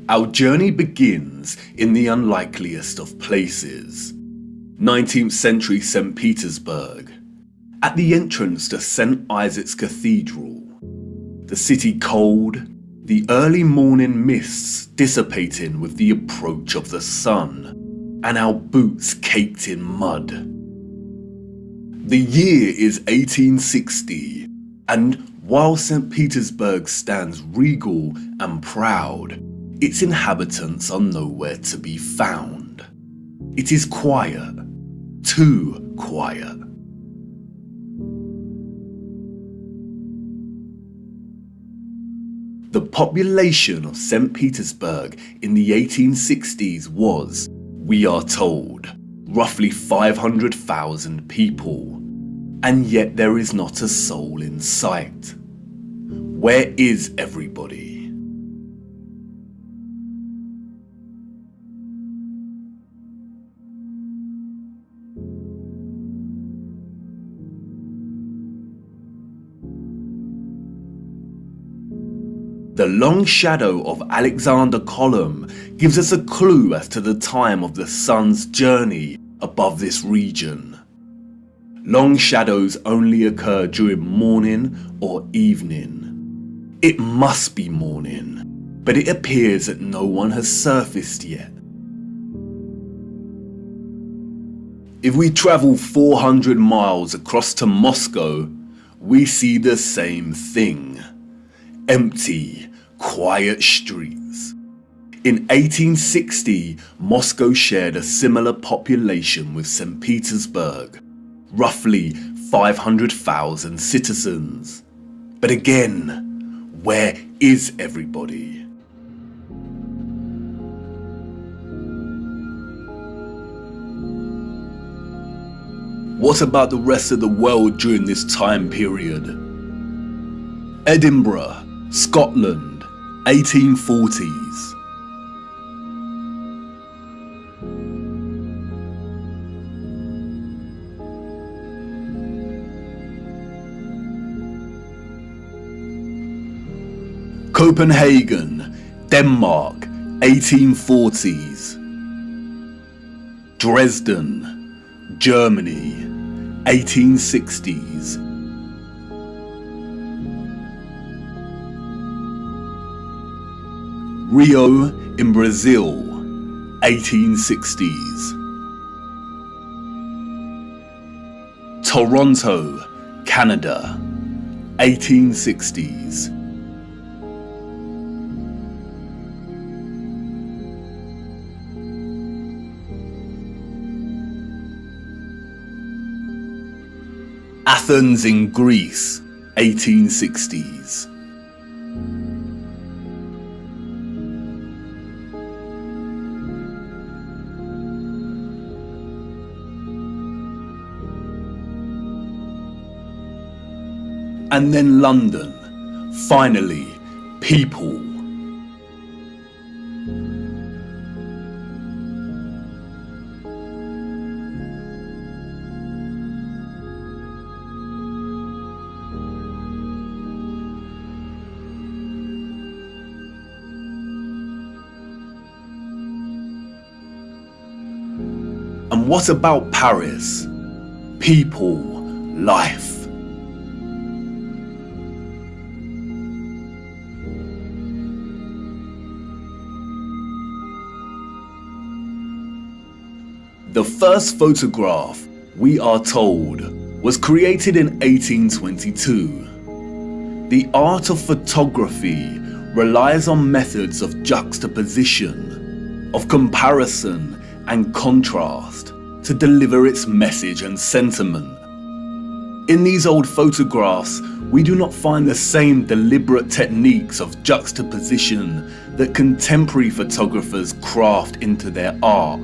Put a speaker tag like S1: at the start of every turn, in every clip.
S1: Our journey begins in the unlikeliest of places. 19th century St. Petersburg. At the entrance to St. Isaac's Cathedral. The city cold, the early morning mists dissipating with the approach of the sun, and our boots caked in mud. The year is 1860, and while St. Petersburg stands regal and proud, its inhabitants are nowhere to be found. It is quiet, too quiet. The population of St. Petersburg in the 1860s was, we are told, roughly 500,000 people, and yet there is not a soul in sight. Where is everybody? The long shadow of Alexander Column gives us a clue as to the time of the sun's journey above this region. Long shadows only occur during morning or evening. It must be morning, but it appears that no one has surfaced yet. If we travel 400 miles across to Moscow, we see the same thing. Empty, quiet streets. In 1860, Moscow shared a similar population with St. Petersburg, roughly 500,000 citizens. But again, where is everybody? What about the rest of the world during this time period? Edinburgh, Scotland, 1840s. Copenhagen, Denmark, 1840s. Dresden, Germany, 1860s. Rio in Brazil, 1860s. Toronto, Canada, 1860s. Athens in Greece, 1860s. And then London. Finally, people. And what about Paris? People, life. The first photograph, we are told, was created in 1822. The art of photography relies on methods of juxtaposition, of comparison and contrast to deliver its message and sentiment. In these old photographs, we do not find the same deliberate techniques of juxtaposition that contemporary photographers craft into their art.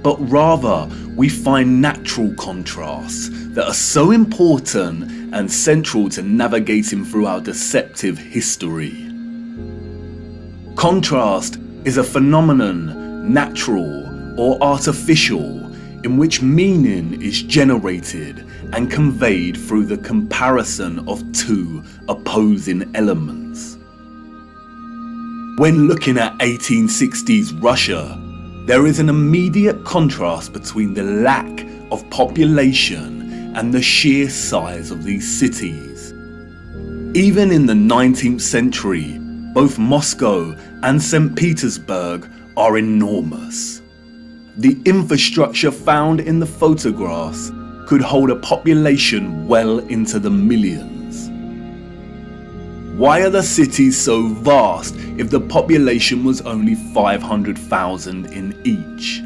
S1: But rather, we find natural contrasts that are so important and central to navigating through our deceptive history. Contrast is a phenomenon, natural or artificial, in which meaning is generated and conveyed through the comparison of two opposing elements. When looking at 1860s Russia, there is an immediate contrast between the lack of population and the sheer size of these cities. Even in the 19th century, both Moscow and St. Petersburg are enormous. The infrastructure found in the photographs could hold a population well into the millions. Why are the cities so vast if the population was only 500,000 in each?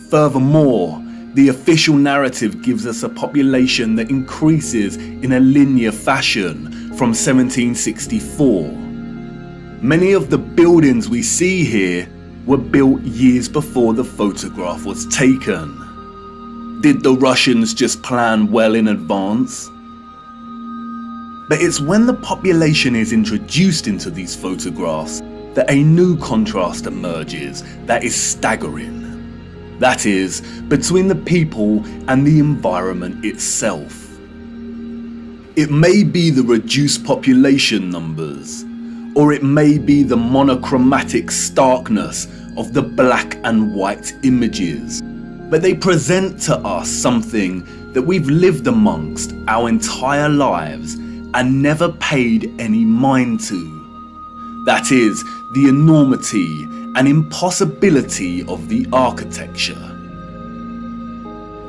S1: Furthermore, the official narrative gives us a population that increases in a linear fashion from 1764. Many of the buildings we see here were built years before the photograph was taken. Did the Russians just plan well in advance? But it's when the population is introduced into these photographs that a new contrast emerges that is staggering. That is, between the people and the environment itself. It may be the reduced population numbers, or it may be the monochromatic starkness of the black and white images, but they present to us something that we've lived amongst our entire lives and never paid any mind to. That is, the enormity and impossibility of the architecture.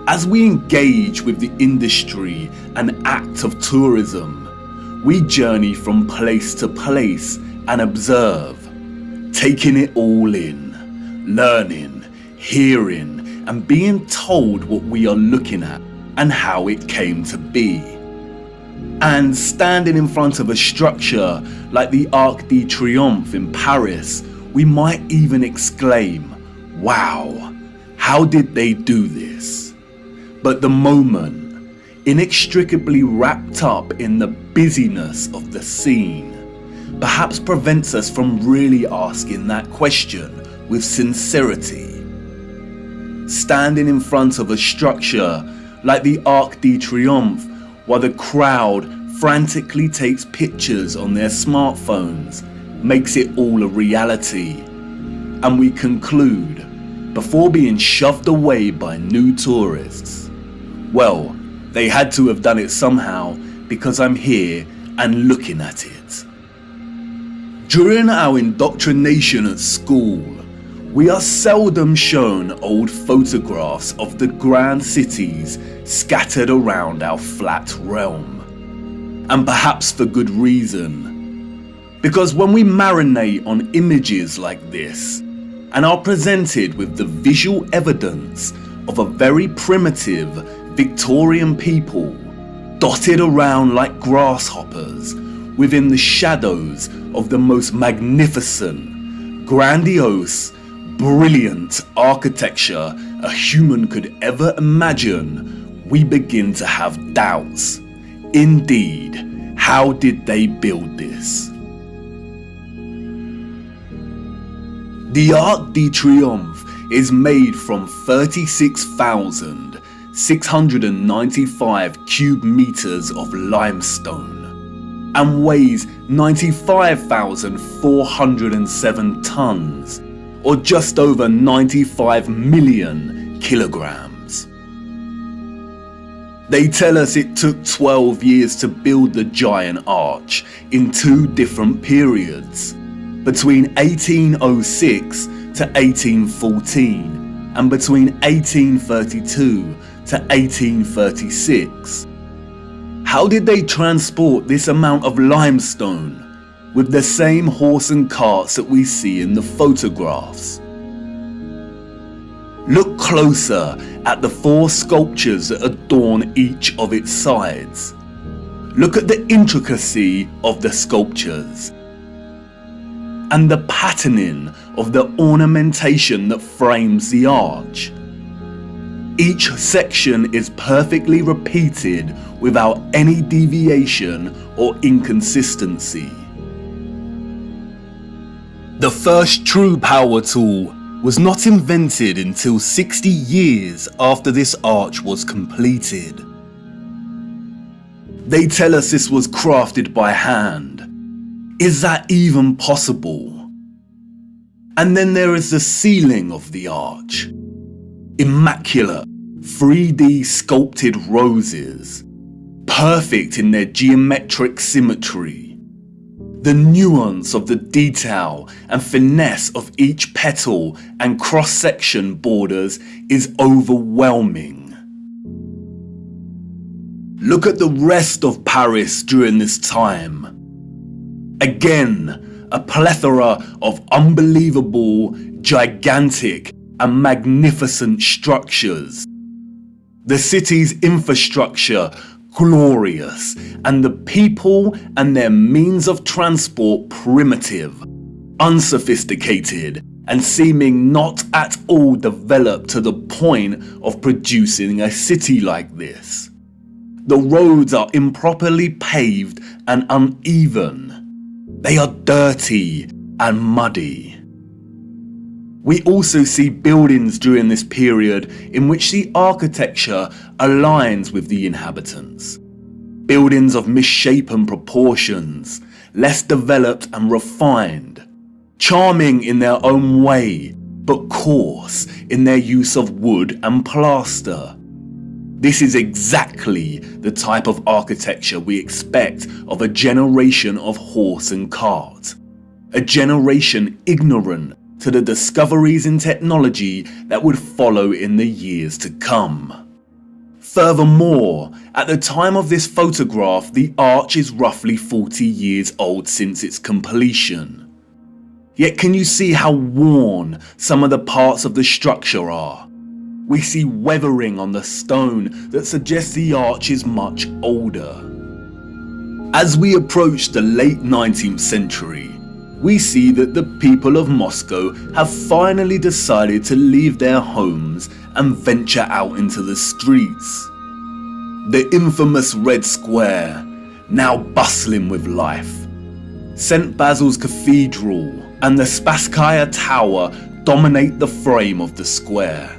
S1: As we engage with the industry and act of tourism, we journey from place to place and observe, taking it all in, learning, hearing, and being told what we are looking at and how it came to be. And standing in front of a structure like the Arc de Triomphe in Paris, we might even exclaim, "Wow, how did they do this?" But the moment, inextricably wrapped up in the busyness of the scene, perhaps prevents us from really asking that question with sincerity. Standing in front of a structure like the Arc de Triomphe while the crowd frantically takes pictures on their smartphones makes it all a reality, and we conclude, before being shoved away by new tourists, well, they had to have done it somehow because I'm here and looking at it. During our indoctrination at school, we are seldom shown old photographs of the grand cities scattered around our flat realm. And perhaps for good reason. Because when we marinate on images like this and are presented with the visual evidence of a very primitive Victorian people dotted around like grasshoppers within the shadows of the most magnificent, grandiose, brilliant architecture a human could ever imagine, we begin to have doubts. Indeed, how did they build this? The Arc de Triomphe is made from 36,695 cube meters of limestone and weighs 95,407 tons, or just over 95 million kilograms. They tell us it took 12 years to build the giant arch in two different periods, between 1806 to 1814 and between 1832 to 1836. How did they transport this amount of limestone with the same horse and carts that we see in the photographs? Look closer at the four sculptures that adorn each of its sides. Look at the intricacy of the sculptures and the patterning of the ornamentation that frames the arch. Each section is perfectly repeated without any deviation or inconsistency. The first true power tool was not invented until 60 years after this arch was completed. They tell us this was crafted by hand. Is that even possible? And then there is the ceiling of the arch. Immaculate, 3D sculpted roses, perfect in their geometric symmetry. The nuance of the detail and finesse of each petal and cross-section borders is overwhelming. Look at the rest of Paris during this time. Again, a plethora of unbelievable, gigantic, and magnificent structures. The city's infrastructure glorious, and the people and their means of transport primitive, unsophisticated, and seeming not at all developed to the point of producing a city like this. The roads are improperly paved and uneven. They are dirty and muddy. We also see buildings during this period in which the architecture aligns with the inhabitants. Buildings of misshapen proportions, less developed and refined, charming in their own way, but coarse in their use of wood and plaster. This is exactly the type of architecture we expect of a generation of horse and cart. A generation ignorant to the discoveries in technology that would follow in the years to come. Furthermore, at the time of this photograph, the arch is roughly 40 years old since its completion. Yet can you see how worn some of the parts of the structure are? We see weathering on the stone that suggests the arch is much older. As we approach the late 19th century, we see that the people of Moscow have finally decided to leave their homes and venture out into the streets. The infamous Red Square, now bustling with life. St. Basil's Cathedral and the Spasskaya Tower dominate the frame of the square.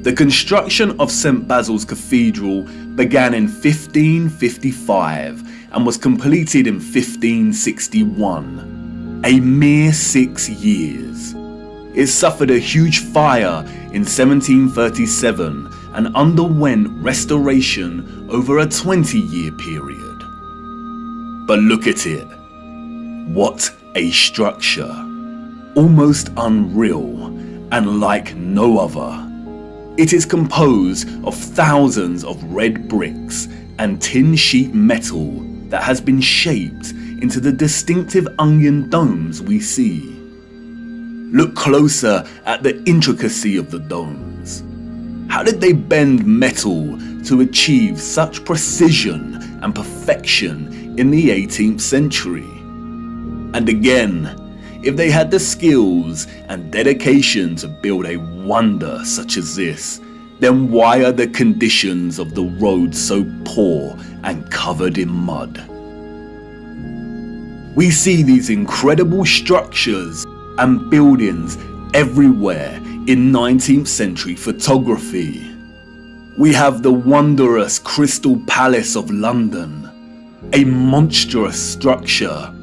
S1: The construction of St. Basil's Cathedral began in 1555 and was completed in 1561, a mere 6 years. It suffered a huge fire in 1737 and underwent restoration over a 20-year period. But look at it. What a structure. Almost unreal and like no other. It is composed of thousands of red bricks and tin sheet metal that has been shaped into the distinctive onion domes we see. Look closer at the intricacy of the domes. How did they bend metal to achieve such precision and perfection in the 18th century? And again, if they had the skills and dedication to build a wonder such as this, then why are the conditions of the road so poor and covered in mud? We see these incredible structures and buildings everywhere in 19th century photography. We have the wondrous Crystal Palace of London, a monstrous structure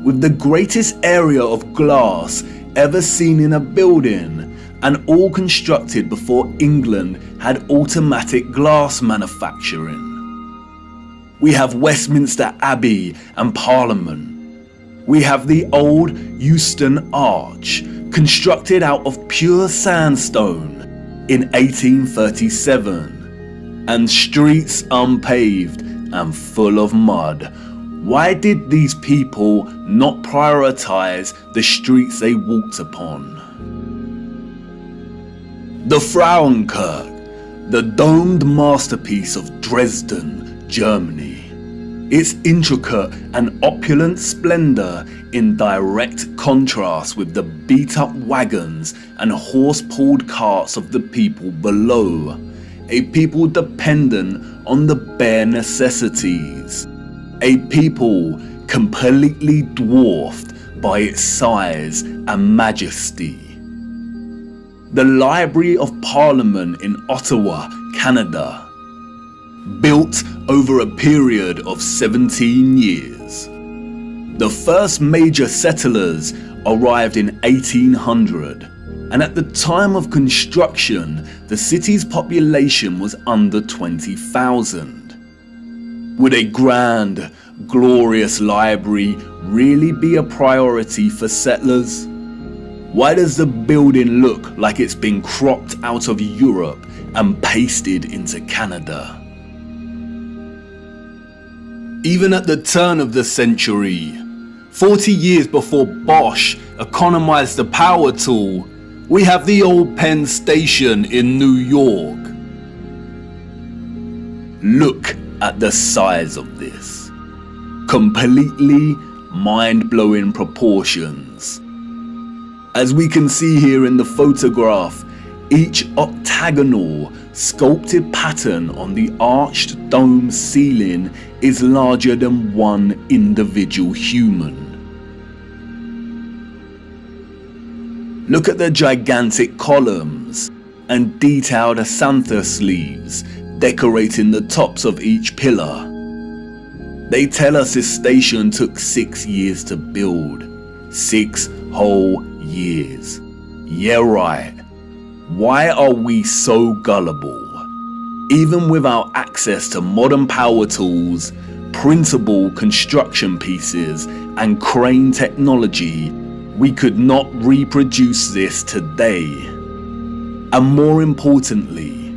S1: with the greatest area of glass ever seen in a building, and all constructed before England had automatic glass manufacturing. We have Westminster Abbey and Parliament. We have the old Euston Arch, constructed out of pure sandstone in 1837, and streets unpaved and full of mud. Why did these people not prioritize the streets they walked upon? The Frauenkirche, the domed masterpiece of Dresden, Germany. Its intricate and opulent splendor in direct contrast with the beat-up wagons and horse-pulled carts of the people below, a people dependent on the bare necessities. A people completely dwarfed by its size and majesty. The Library of Parliament in Ottawa, Canada. Built over a period of 17 years. The first major settlers arrived in 1800, and at the time of construction, the city's population was under 20,000. Would a grand, glorious library really be a priority for settlers? Why does the building look like it's been cropped out of Europe and pasted into Canada? Even at the turn of the century, 40 years before Bosch economized the power tool, we have the old Penn Station in New York. Look at the size of this. Completely mind-blowing proportions. As we can see here in the photograph, each octagonal, sculpted pattern on the arched dome ceiling is larger than one individual human. Look at the gigantic columns and detailed acanthus leaves decorating the tops of each pillar. They tell us this station took 6 years to build. 6 whole years. Yeah, right. Why are we so gullible? Even without access to modern power tools, printable construction pieces, and crane technology, we could not reproduce this today. And more importantly,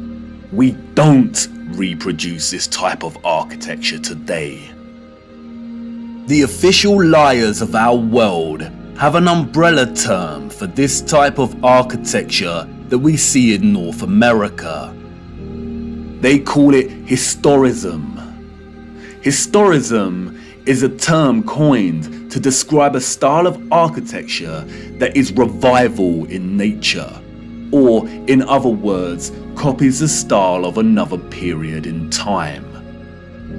S1: we don't reproduce this type of architecture today. The official liars of our world have an umbrella term for this type of architecture that we see in North America. They call it historism. Historism is a term coined to describe a style of architecture that is revival in nature, or in other words, copies the style of another period in time.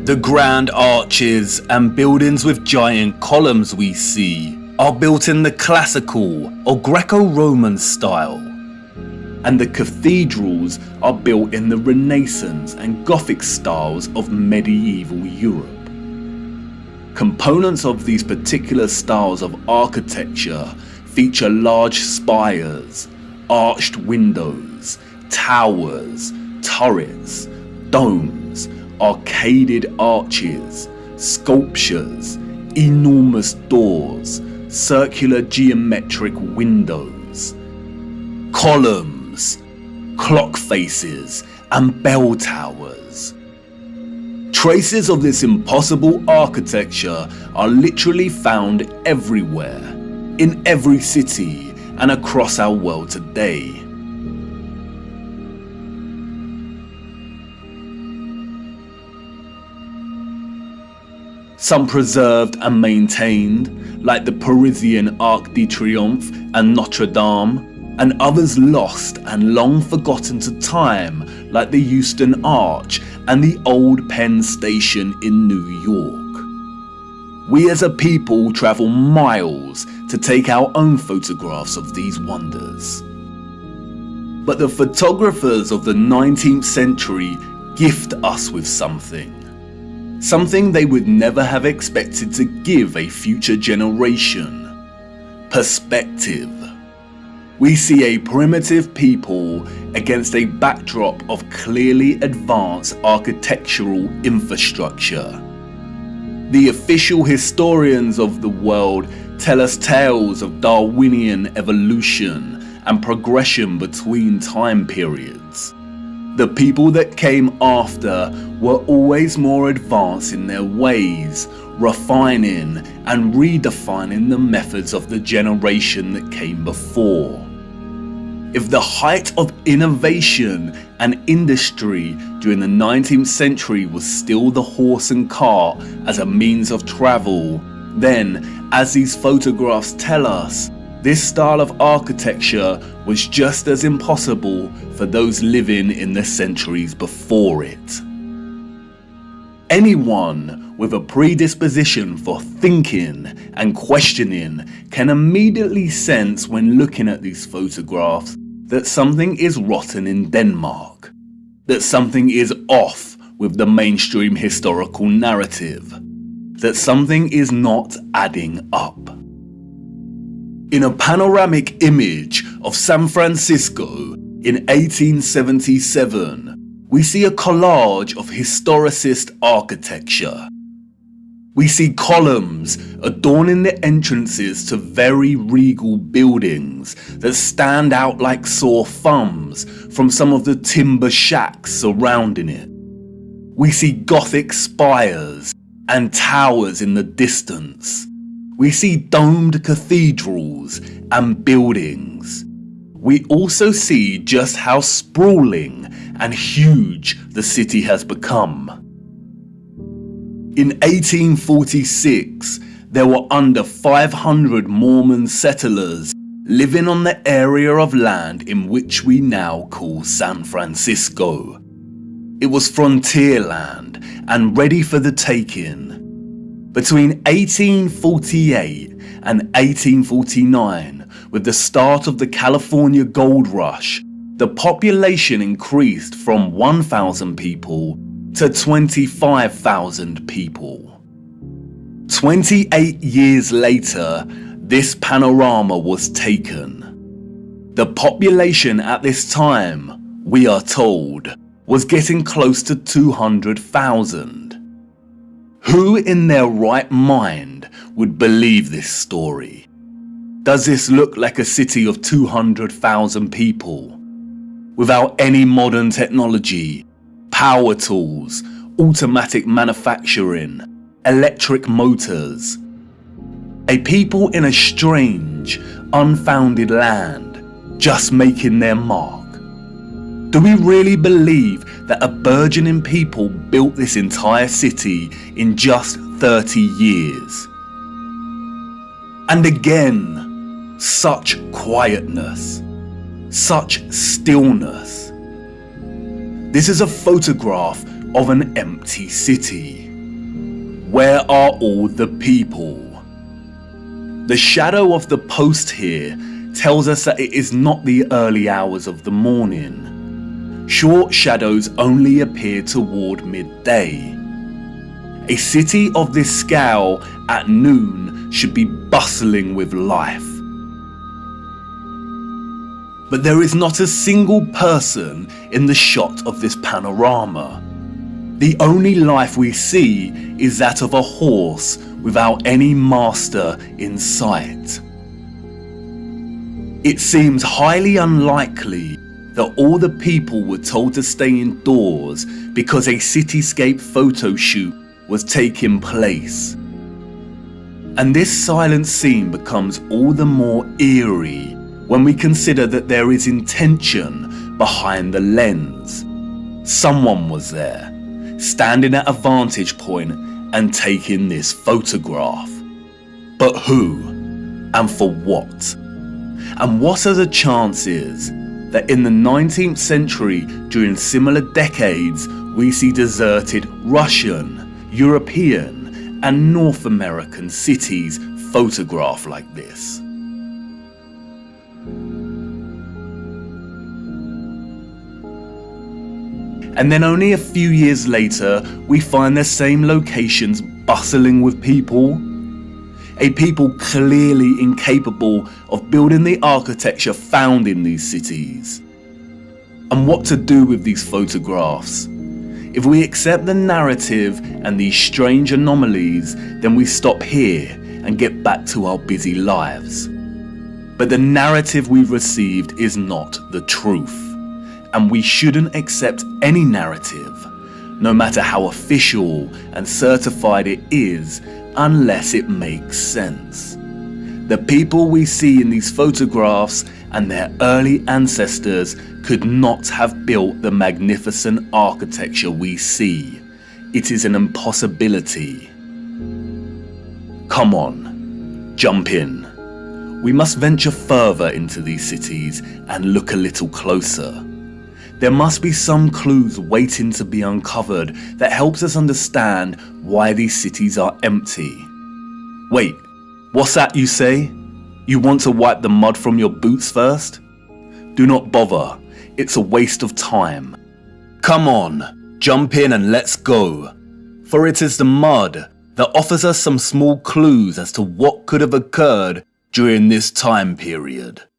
S1: The grand arches and buildings with giant columns we see are built in the classical or Greco-Roman style, and the cathedrals are built in the Renaissance and Gothic styles of medieval Europe. Components of these particular styles of architecture feature large spires, arched windows, towers, turrets, domes, arcaded arches, sculptures, enormous doors, circular geometric windows, columns, clock faces, and bell towers. Traces of this impossible architecture are literally found everywhere, in every city, and across our world today. Some preserved and maintained, like the Parisian Arc de Triomphe and Notre Dame, and others lost and long forgotten to time, like the Euston Arch and the old Penn Station in New York. We as a people travel miles to take our own photographs of these wonders. But the photographers of the 19th century gift us with something they would never have expected to give a future generation: perspective. We see a primitive people against a backdrop of clearly advanced architectural infrastructure. The official historians of the world tell us tales of Darwinian evolution and progression between time periods. The people that came after were always more advanced in their ways, refining and redefining the methods of the generation that came before. If the height of innovation and industry during the 19th century was still the horse and cart as a means of travel, then, as these photographs tell us, this style of architecture was just as impossible for those living in the centuries before it. Anyone with a predisposition for thinking and questioning can immediately sense when looking at these photographs that something is rotten in Denmark, that something is off with the mainstream historical narrative, that something is not adding up. In a panoramic image of San Francisco in 1877, we see a collage of historicist architecture. We see columns adorning the entrances to very regal buildings that stand out like sore thumbs from some of the timber shacks surrounding it. We see Gothic spires and towers in the distance. We see domed cathedrals and buildings. We also see just how sprawling and huge the city has become. In 1846, there were under 500 Mormon settlers living on the area of land in which we now call San Francisco. It was frontier land and ready for the taking. Between 1848 and 1849, with the start of the California Gold Rush, the population increased from 1,000 people to 25,000 people. 28 years later, this panorama was taken. The population at this time, we are told, was getting close to 200,000. Who in their right mind would believe this story? Does this look like a city of 200,000 people? Without any modern technology, power tools, automatic manufacturing, electric motors. A people in a strange, unfounded land, just making their mark. Do we really believe that a burgeoning people built this entire city in just 30 years? And again, such quietness, such stillness. This is a photograph of an empty city. Where are all the people? The shadow of the post here tells us that it is not the early hours of the morning. Short shadows only appear toward midday. A city of this scale at noon should be bustling with life. But there is not a single person in the shot of this panorama. The only life we see is that of a horse without any master in sight. It seems highly unlikely that all the people were told to stay indoors because a cityscape photo shoot was taking place. And this silent scene becomes all the more eerie when we consider that there is intention behind the lens. Someone was there, standing at a vantage point and taking this photograph. But who? And for what? And what are the chances that in the 19th century, during similar decades, we see deserted Russian, European, and North American cities photographed like this? And then only a few years later, we find the same locations bustling with people. A people clearly incapable of building the architecture found in these cities. And what to do with these photographs? If we accept the narrative and these strange anomalies, then we stop here and get back to our busy lives. But the narrative we've received is not the truth. And we shouldn't accept any narrative, no matter how official and certified it is, unless it makes sense. The people we see in these photographs and their early ancestors could not have built the magnificent architecture we see. It is an impossibility. Come on, jump in. We must venture further into these cities and look a little closer. There must be some clues waiting to be uncovered that helps us understand why these cities are empty. Wait, what's that you say? You want to wipe the mud from your boots first? Do not bother, it's a waste of time. Come on, jump in and let's go. For it is the mud that offers us some small clues as to what could have occurred During this time period,